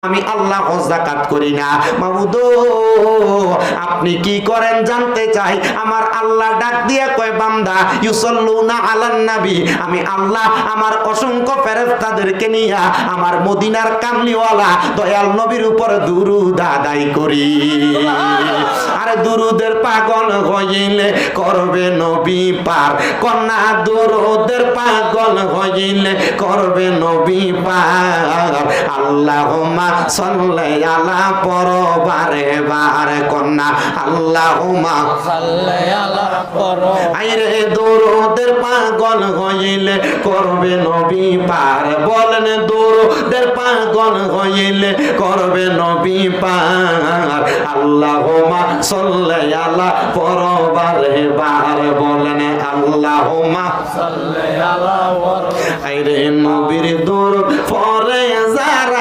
আমি আল্লাহ যাকাত করি না। মাবুদ আপনি কি করেন জানতে চাই। আমার আল্লাহ ডাক দিয়ে কয় বান্দা ইউসাল্লুনা আলান নবী, আমি আল্লাহ আমার অসংখ্য ফেরেশতাদেরকে নিয়ে আমার মদিনার কামলিওয়ালা দয়াল নবীর উপর দুরূদ আদায় করি। আর দুরূদের পাগল হইলে করবে নবী পার, কন্যা দুরূদের পাগল হইলে করবে নবী পার। আল্লাহুম্মা সাল্লি আলা পরবারে বার কন্যা আল্লাহুম্মা সাল্লি আলা পর। আইরে দুরূদের পাগল হইলে করবে নবী পার, বলেন দুরূদের পাগল হইলে করবে নবী পার। আল্লাহুম্মা সাল্লি আলা পরবারে বার, বলেন আল্লাহুম্মা সাল্লি আলা পর। আইরে নবীর দুরূদ পড়ে যারা